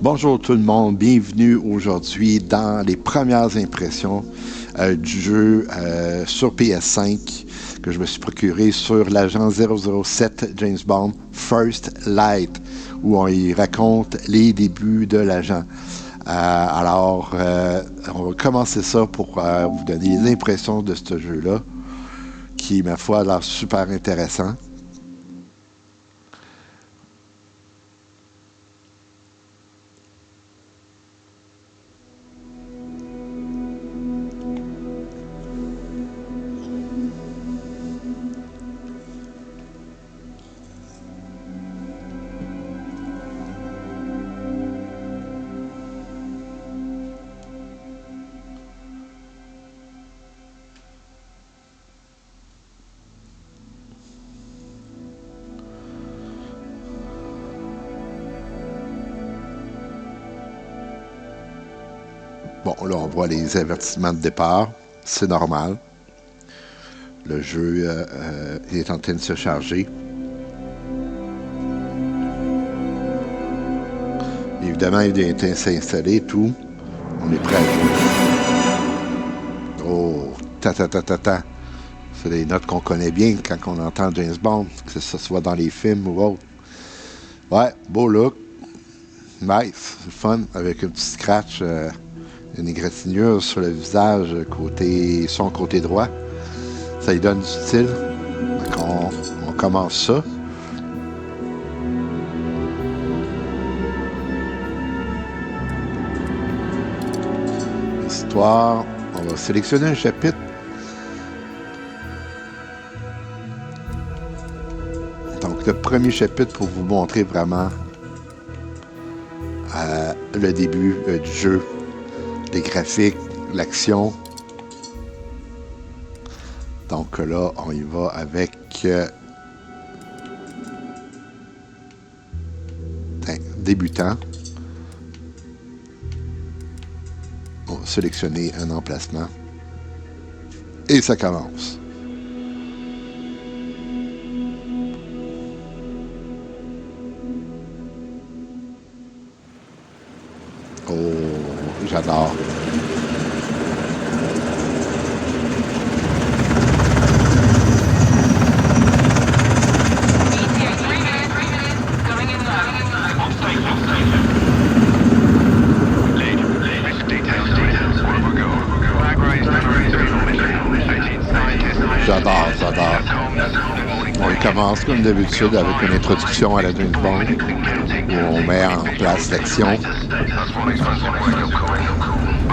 Bonjour tout le monde, bienvenue aujourd'hui dans les premières impressions du jeu sur PS5 que je me suis procuré sur l'agent 007 James Bond First Light, où on y raconte les débuts de l'agent. On va commencer ça pour vous donner les impressions de ce jeu-là, qui, ma foi, a l'air super intéressant. Bon, là, on voit les avertissements de départ. C'est normal. Le jeu est en train de se charger. Évidemment, il vient de s'installer tout. On est prêt à jouer. Oh, ta. C'est des notes qu'on connaît bien quand on entend James Bond, que ce soit dans les films ou autre. Ouais, beau look. Nice, c'est fun, avec un petit scratch... une égratignure sur le visage son côté droit. Ça lui donne du style. Donc on commence ça. Histoire. On va sélectionner un chapitre. Donc le premier chapitre pour vous montrer vraiment le début du jeu. Les graphiques, l'action. Donc là, on y va avec débutant. On va sélectionner un emplacement. Et ça commence. Oh, j'adore. J'adore. On commence comme d'habitude avec une introduction à la James Bond où on met en place l'action.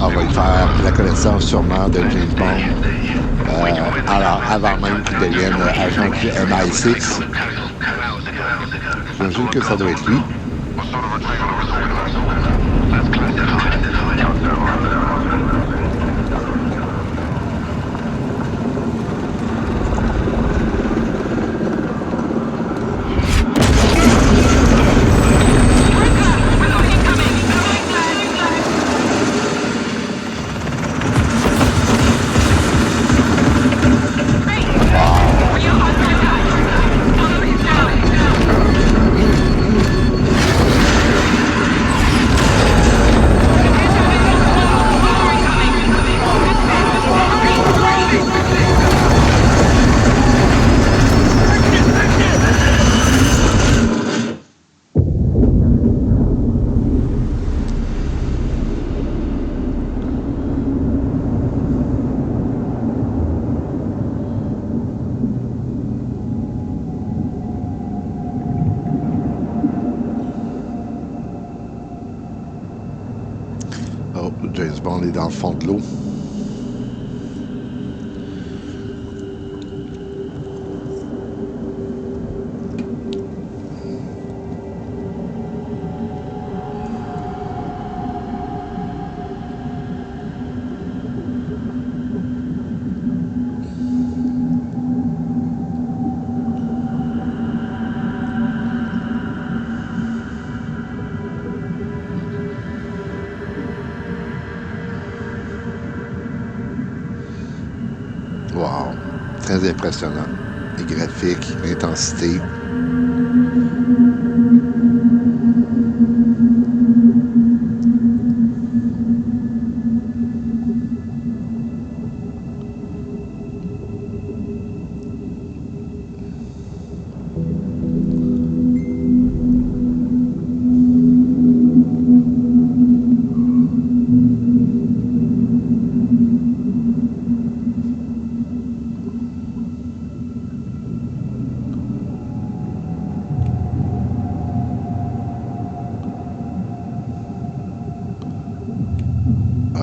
On va y faire la connaissance sûrement de James Bond. Alors, avant même qu'il devienne agent du MI6. J'imagine que ça doit être lui. Oh, James Bond est dans le fond de l'eau. Wow, très impressionnant. Les graphiques, l'intensité.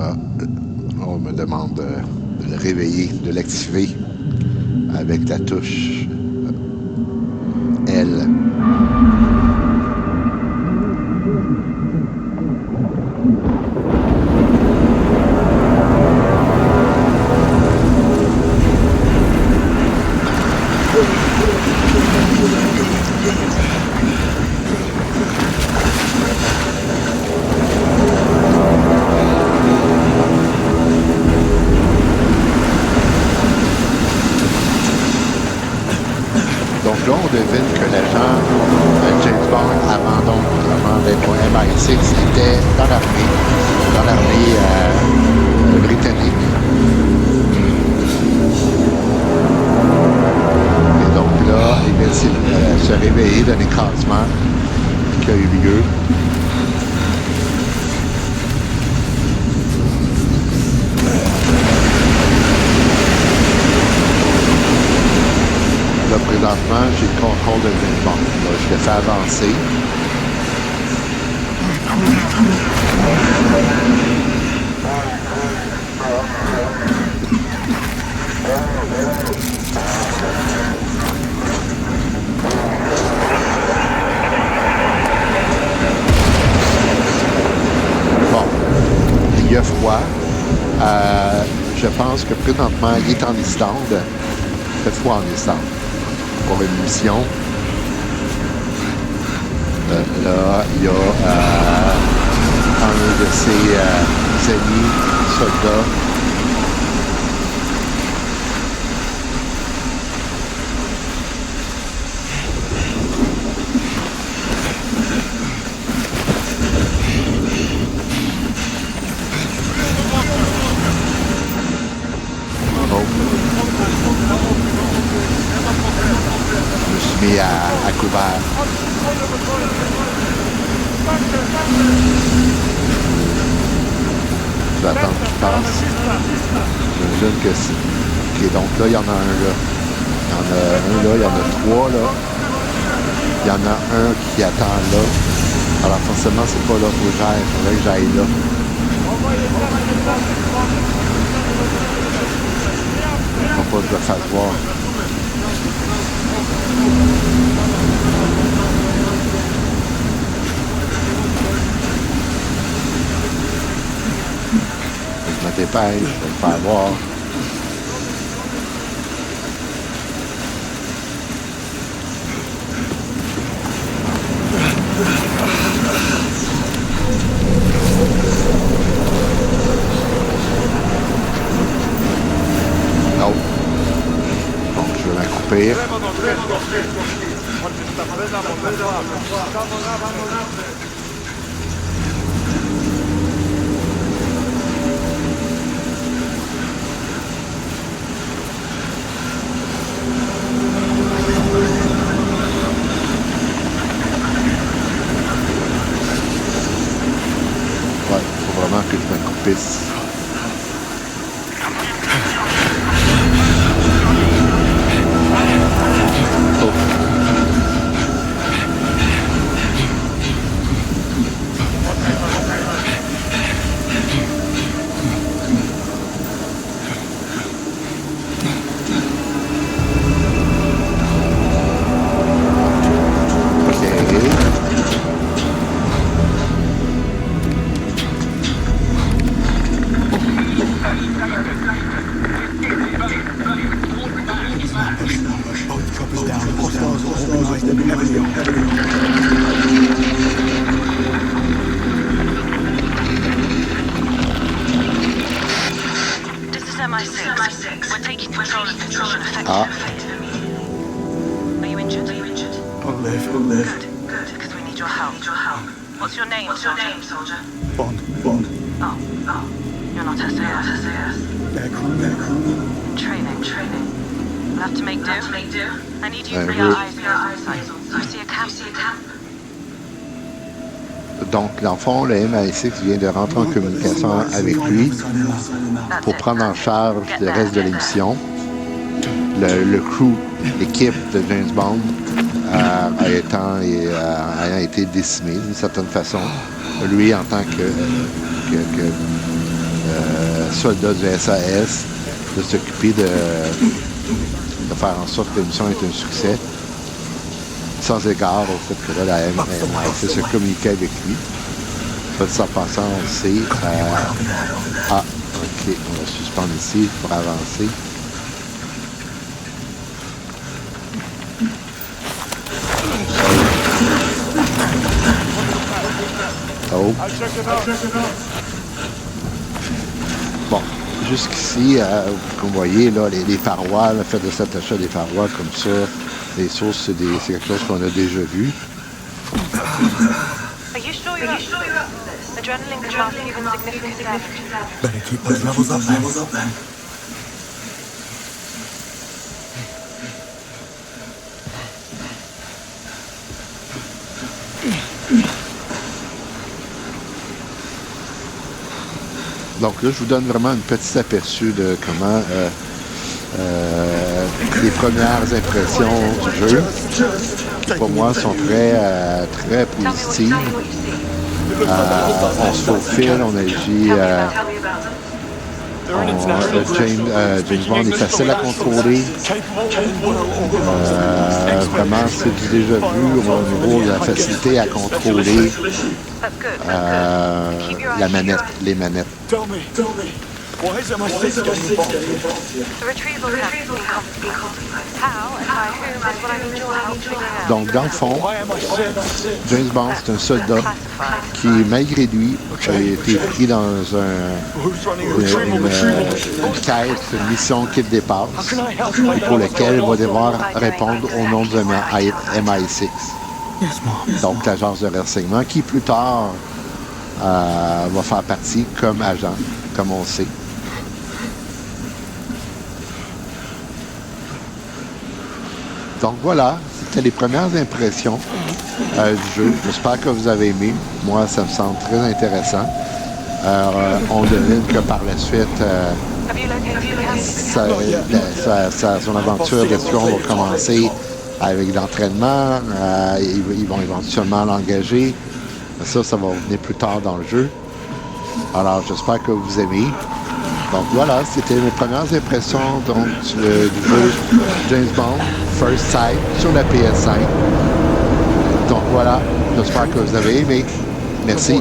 Là, on me demande de le réveiller, de l'activer avec la touche L. Donc là, on devine que l'agent James Bond, avant d'être au MI6, était dans l'armée britannique. Et donc là, il vient de se réveiller d'un écrasement qui a eu lieu. Là, présentement, j'ai le contrôle de James Bond. Là, je le fais avancer. Bon, il y a froid. Je pense que présentement, il est en Islande. Il fait froid en Islande pour une mission. Là, il y a un de ses amis soldats. Je me suis mis à couvert. Je vais attendre qu'il passe. J'imagine que c'est... OK, donc là, il y en a un là. Il y en a un là, il y en a trois là. Il y en a un qui attend là. Alors forcément, c'est pas là où j'aille. Il faudrait que j'aille là. Faut pas que je le fasse voir. Je me dépêche, je vais le faire voir. Non. Donc je vais m'accroupir. Ouais, il faut vraiment que je m'accroupisse. Ah. Are you injured? I'll live. Good, because we need your help. What's your name, soldier? Bond. Oh, you're not SAS. Aircrew. Training. We'll have to make do. I need you to free our eyes and eyesight. You see a camp? Donc, dans le fond, le MI6 vient de rentrer en communication avec lui pour prendre en charge le reste de l'émission. Le crew, l'équipe de James Bond ayant été décimée d'une certaine façon. Lui, en tant que soldats du SAS de s'occuper de faire en sorte que l'émission est un succès, sans égard au fait que là, la MI6 se communiquait avec lui. Ça passant, on sait. Ok, on va suspendre ici pour avancer. Oh. Bon, jusqu'ici, comme vous voyez, là, les parois, le fait de s'attacher à des parois comme ça, les sources, c'est quelque chose qu'on a déjà vu. Are you sure you're up for this? Adrenaline can cause even significant damage. Better keep those levels up then. Donc là, je vous donne vraiment un petit aperçu de comment les premières impressions du jeu, pour moi, sont très positives. On se faufile, on agit. James Bond est facile à contrôler. Vraiment, c'est du déjà vu au niveau de la facilité à contrôler les manettes. Tell me. Why is MI6 getting involved? The retrieval camp has been compromised. How and by whom is what I need your help figuring out. Donc, dans le fond, Why MI6? James Bond, c'est un soldat qui, malgré lui, a été pris dans Who's running a une retrieval? quête, une mission qui le dépasse, How can I help? pour laquelle il va devoir répondre au nom de MI6. Yes, Mom. Donc, l'agence de renseignement, qui plus tard va faire partie comme agent, comme on sait. Donc voilà, c'était les premières impressions du jeu. J'espère que vous avez aimé. Moi, ça me semble très intéressant. On devine que par la suite, son aventure d'espion va commencer avec l'entraînement. Ils vont éventuellement l'engager. Ça va venir plus tard dans le jeu. Alors, j'espère que vous aimez. Donc voilà, c'était mes premières impressions donc, du jeu James Bond, First Sight, sur la PS5. Donc voilà, j'espère que vous avez aimé. Merci.